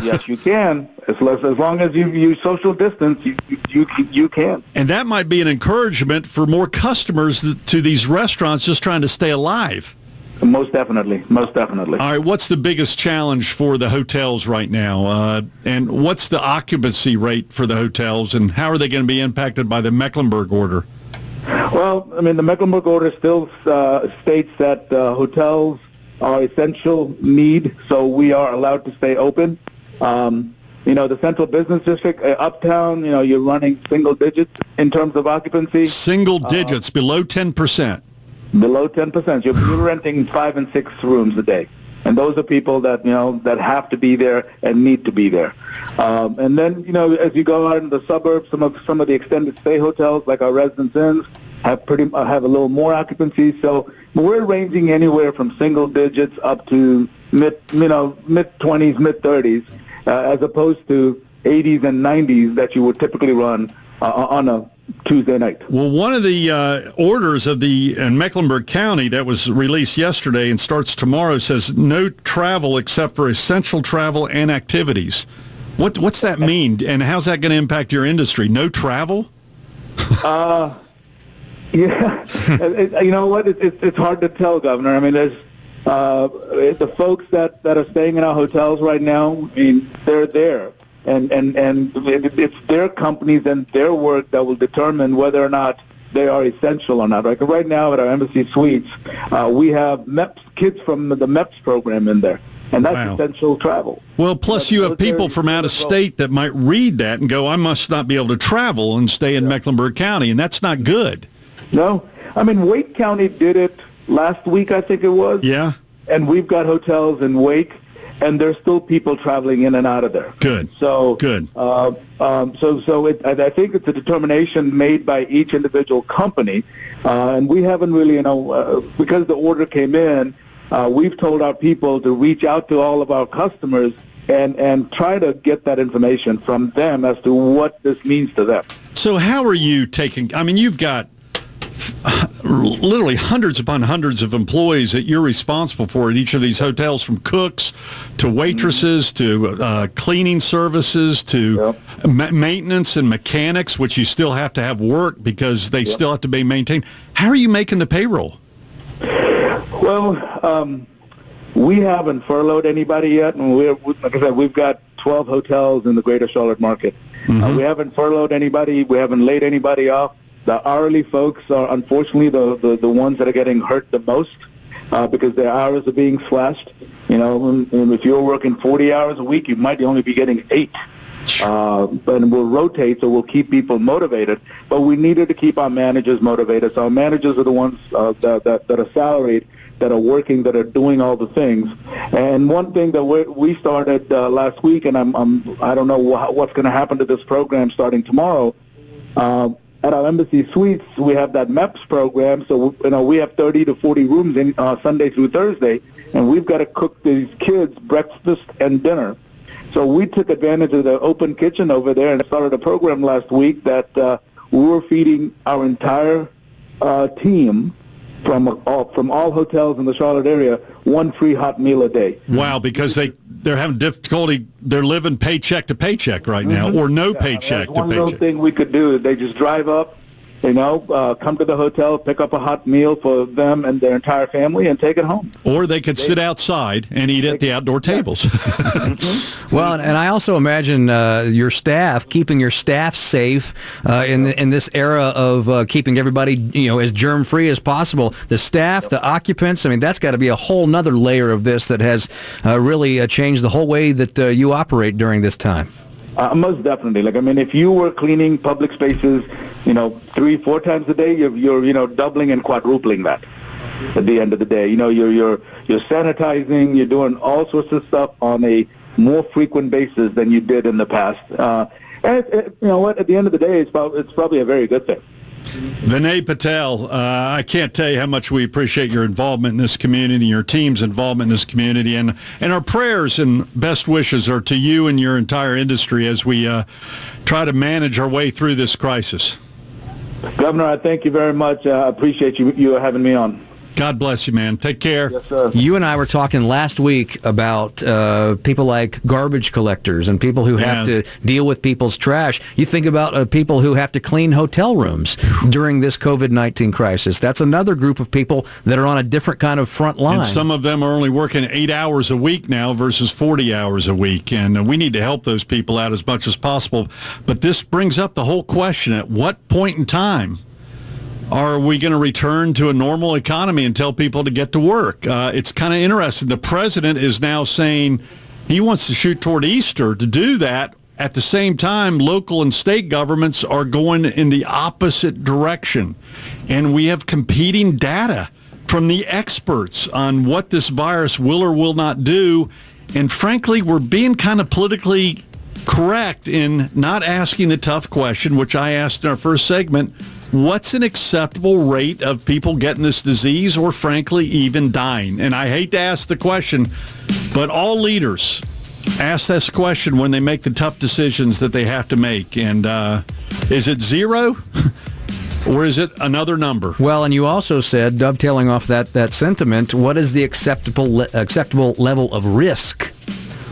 Yes, you can. As long as you social distance, you can. And that might be an encouragement for more customers to these restaurants just trying to stay alive. Most definitely. All right, what's the biggest challenge for the hotels right now? And what's the occupancy rate for the hotels, and how are they going to be impacted by the Mecklenburg order? Well, the Mecklenburg order still states that hotels our essential need, so we are allowed to stay open. The Central Business District, Uptown, you're running single digits in terms of occupancy. Single digits, below 10%. Below 10%. You're renting 5 and 6 rooms a day. And those are people that, that have to be there and need to be there. And then, as you go out in the suburbs, some of the extended stay hotels, like our Residence Inns, have a little more occupancy. So we're ranging anywhere from single digits up to mid-20s, mid-30s, as opposed to 80s and 90s that you would typically run on a Tuesday night. Well, one of the orders in Mecklenburg County that was released yesterday and starts tomorrow says no travel except for essential travel and activities. What's that mean, and how's that going to impact your industry? No travel? Yeah. You know what? It's hard to tell, Governor. I mean, there's the folks that are staying in our hotels right now. I mean, they're there. And it's their companies and their work that will determine whether or not they are essential or not. Like right now at our Embassy Suites, we have kids from the MEPS program in there, and that's essential travel. Well, plus you have people from out of state that might read that and go, I must not be able to travel and stay in Mecklenburg County, and that's not good. No. I mean, Wake County did it last week, I think it was. Yeah. And we've got hotels in Wake, and there's still people traveling in and out of there. Good. So good. I think it's a determination made by each individual company, and we haven't really, because the order came in, we've told our people to reach out to all of our customers and try to get that information from them as to what this means to them. So how are you taking? I mean, you've got literally hundreds upon hundreds of employees that you're responsible for at each of these hotels, from cooks to waitresses to cleaning services to maintenance and mechanics, which you still have to have work because they still have to be maintained. How are you making the payroll? Well, we haven't furloughed anybody yet, and like I said, we've got 12 hotels in the greater Charlotte market. We haven't furloughed anybody. We haven't laid anybody off. The hourly folks are unfortunately the ones that are getting hurt the most because their hours are being slashed. And if you're working 40 hours a week, you might only be getting 8. And we'll rotate, so we'll keep people motivated. But we needed to keep our managers motivated. So our managers are the ones that are salaried, that are working, that are doing all the things. And one thing that we started last week, and I don't know what's going to happen to this program starting tomorrow. At our Embassy Suites, we have that MEPS program, so we have 30 to 40 rooms in Sunday through Thursday, and we've got to cook these kids breakfast and dinner. So we took advantage of the open kitchen over there and started a program last week that we were feeding our entire team from all hotels in the Charlotte area one free hot meal a day. Wow, because they're having difficulty. They're living paycheck to paycheck right now, or no paycheck to paycheck. One little thing we could do is they just drive up, come to the hotel, pick up a hot meal for them and their entire family, and take it home. Or they could sit outside and eat at the outdoor tables. Well, and I also imagine your staff, keeping your staff safe in this era of keeping everybody as germ-free as possible. The staff, the occupants, I mean, that's got to be a whole nother layer of this that has really changed the whole way that you operate during this time. Most definitely. If you were cleaning public spaces, 3-4 times a day, you're doubling and quadrupling that. At the end of the day, you're sanitizing, you're doing all sorts of stuff on a more frequent basis than you did in the past. And you know what? At the end of the day, it's probably a very good thing. Vinay Patel, I can't tell you how much we appreciate your involvement in this community, your team's involvement in this community, and our prayers and best wishes are to you and your entire industry as we try to manage our way through this crisis. Governor, I thank you very much. I appreciate you having me on. God bless you, man. Take care. Yes, sir. You and I were talking last week about people like garbage collectors and people who have to deal with people's trash. You think about people who have to clean hotel rooms during this COVID-19 crisis. That's another group of people that are on a different kind of front line. And some of them are only working 8 hours a week now versus 40 hours a week. And we need to help those people out as much as possible. But this brings up the whole question, at what point in time are we going to return to a normal economy and tell people to get to work? It's kind of interesting. The president is now saying he wants to shoot toward Easter to do that. At the same time, local and state governments are going in the opposite direction. And we have competing data from the experts on what this virus will or will not do. And frankly, we're being kind of politically correct in not asking the tough question, which I asked in our first segment. What's an acceptable rate of people getting this disease or, frankly, even dying? And I hate to ask the question, but all leaders ask this question when they make the tough decisions that they have to make. And is it 0 or is it another number? Well, and you also said, dovetailing off that sentiment, what is the acceptable level of risk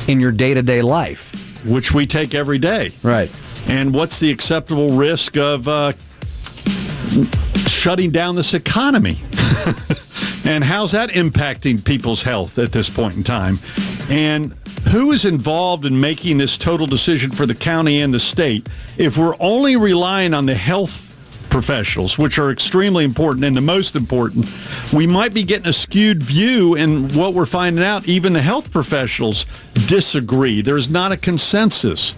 in your day-to-day life? Which we take every day. Right. And what's the acceptable risk of shutting down this economy? And how's that impacting people's health at this point in time? And who is involved in making this total decision for the county and the state? If we're only relying on the health professionals, which are extremely important and the most important, we might be getting a skewed view. And what we're finding out, even the health professionals disagree. There's not a consensus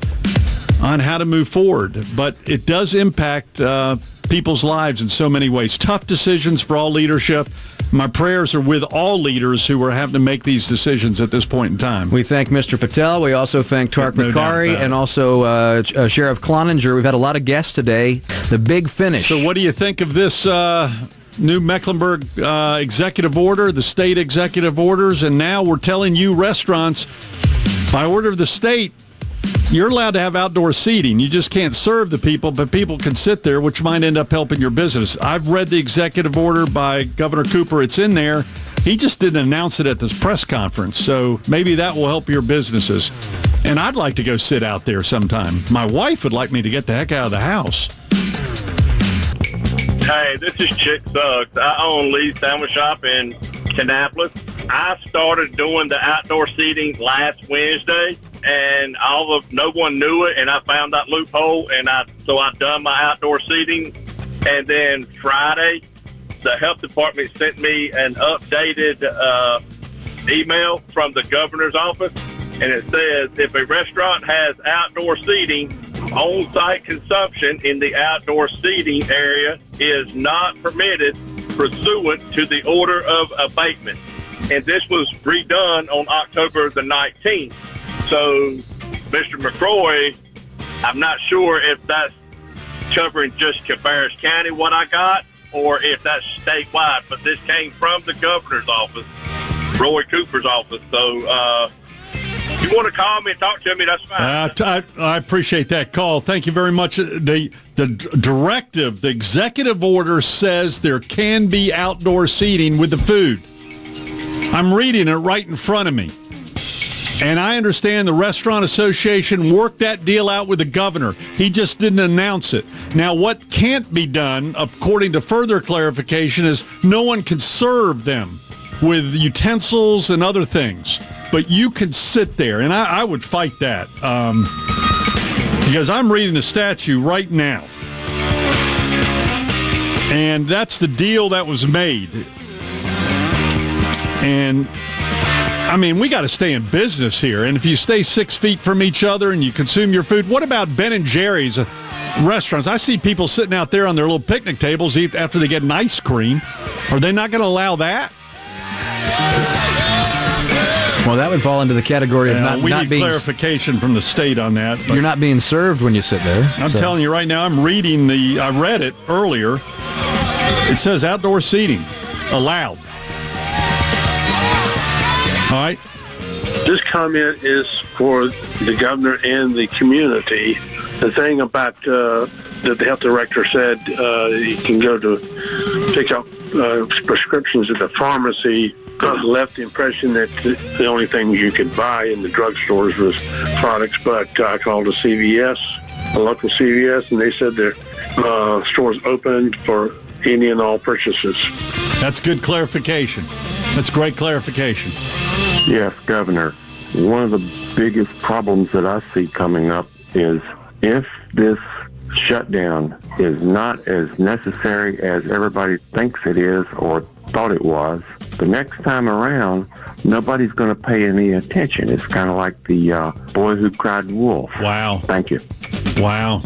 on how to move forward, but it does impact people's lives in so many ways. Tough decisions for all leadership. My prayers are with all leaders who are having to make these decisions at this point in time. We thank Mr. Patel. We also thank Tariq Bokhari and also Sheriff Cloninger. We've had a lot of guests today. The big finish. So what do you think of this new Mecklenburg executive order, the state executive orders? And now we're telling you restaurants, by order of the state, you're allowed to have outdoor seating. You just can't serve the people, but people can sit there, which might end up helping your business. I've read the executive order by Governor Cooper. It's in there. He just didn't announce it at this press conference, so maybe that will help your businesses. And I'd like to go sit out there sometime. My wife would like me to get the heck out of the house. Hey, this is Chick Suggs. I own Lee's Sandwich Shop in Kannapolis. I started doing the outdoor seating last Wednesday, and no one knew it, and I found that loophole, and so I done my outdoor seating. And then Friday, the health department sent me an updated email from the governor's office, and it says if a restaurant has outdoor seating, on-site consumption in the outdoor seating area is not permitted pursuant to the order of abatement. And this was redone on October the 19th. So, Mr. McCrory, I'm not sure if that's covering just Cabarrus County, what I got, or if that's statewide. But this came from the governor's office, Roy Cooper's office. So, if you want to call me and talk to me, that's fine. I appreciate that call. Thank you very much. The directive, the executive order says there can be outdoor seating with the food. I'm reading it right in front of me. And I understand the Restaurant Association worked that deal out with the governor. He just didn't announce it. Now, what can't be done, according to further clarification, is no one can serve them with utensils and other things. But you can sit there, and I would fight that. Because I'm reading the statute right now. And that's the deal that was made. And I mean, we got to stay in business here. And if you stay 6 feet from each other and you consume your food, what about Ben & Jerry's restaurants? I see people sitting out there on their little picnic tables after they get an ice cream. Are they not going to allow that? Well, that would fall into the category of not being... clarification from the state on that. You're not being served when you sit there. I'm telling you right now, I read it earlier. It says outdoor seating allowed. All right. This comment is for the governor and the community. The thing about that the health director said you can go to pick up prescriptions at the pharmacy left the impression that the only things you could buy in the drugstores was products. But I called a CVS, a local CVS, and they said their stores opened for any and all purchases. That's good clarification. That's great clarification. Yes, Governor. One of the biggest problems that I see coming up is if this shutdown is not as necessary as everybody thinks it is or thought it was, the next time around, nobody's going to pay any attention. It's kind of like the boy who cried wolf. Wow. Thank you. Wow.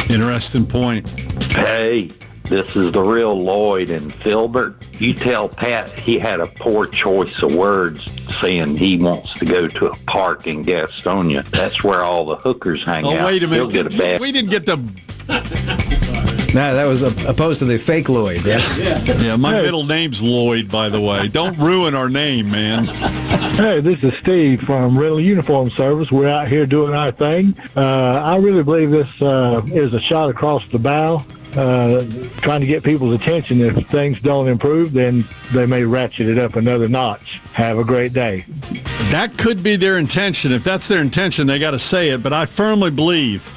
Interesting point. Hey, this is the real Lloyd and Filbert. You tell Pat he had a poor choice of words saying he wants to go to a park in Gastonia. That's where all the hookers hang out. Oh, wait a minute. He'll get a bad... We didn't get the... No, that was opposed to the fake Lloyd. Yeah, my middle name's Lloyd, by the way. Don't ruin our name, man. Hey, this is Steve from Rental Uniform Service. We're out here doing our thing. I really believe this is a shot across the bow, trying to get people's attention. If things don't improve, then they may ratchet it up another notch. Have a great day. That could be their intention. If that's their intention, they got to say it. But I firmly believe,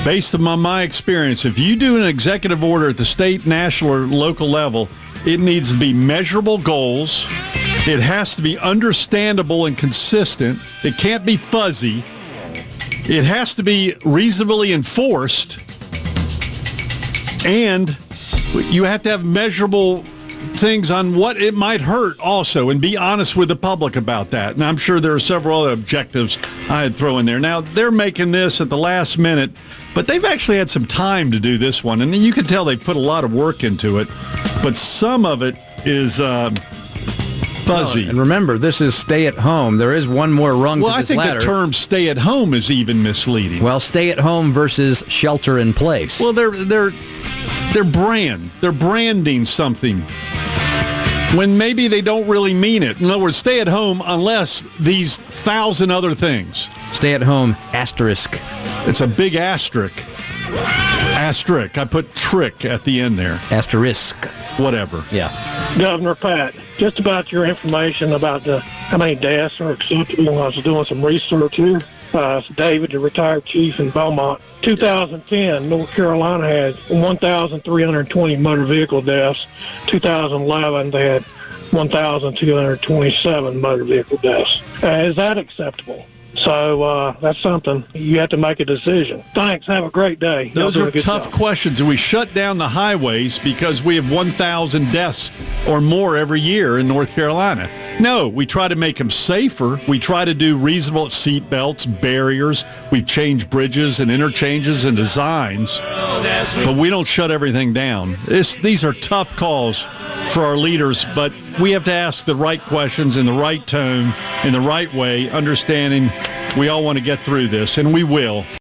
based on my experience, if you do an executive order at the state, national, or local level, it needs to be measurable goals. It has to be understandable and consistent. It can't be fuzzy. It has to be reasonably enforced. And you have to have measurable things on what it might hurt also, and be honest with the public about that. And I'm sure there are several other objectives I'd throw in there. Now, they're making this at the last minute, but they've actually had some time to do this one. And you can tell they put a lot of work into it. But some of it is fuzzy. Oh, and remember, this is stay at home. There is one more rung to this ladder. Well, I think the term stay at home is even misleading. Well, stay at home versus shelter in place. Well, they're branding something when maybe they don't really mean it. In other words, stay at home unless these 1,000 other things. Stay at home, asterisk. It's a big asterisk. Asterisk. I put trick at the end there. Asterisk. Whatever. Yeah. Governor Pat, just about your information about how many deaths are acceptable. I was doing some research here. It's David, the retired chief in Beaumont. 2010, North Carolina had 1,320 motor vehicle deaths. 2011, they had 1,227 motor vehicle deaths. Is that acceptable? So that's something. You have to make a decision. Thanks. Have a great day. Those are tough questions. We shut down the highways because we have 1,000 deaths or more every year in North Carolina. No, we try to make them safer. We try to do reasonable seat belts, barriers. We've changed bridges and interchanges and designs. But we don't shut everything down. These are tough calls for our leaders, but we have to ask the right questions in the right tone, in the right way, understanding we all want to get through this, and we will.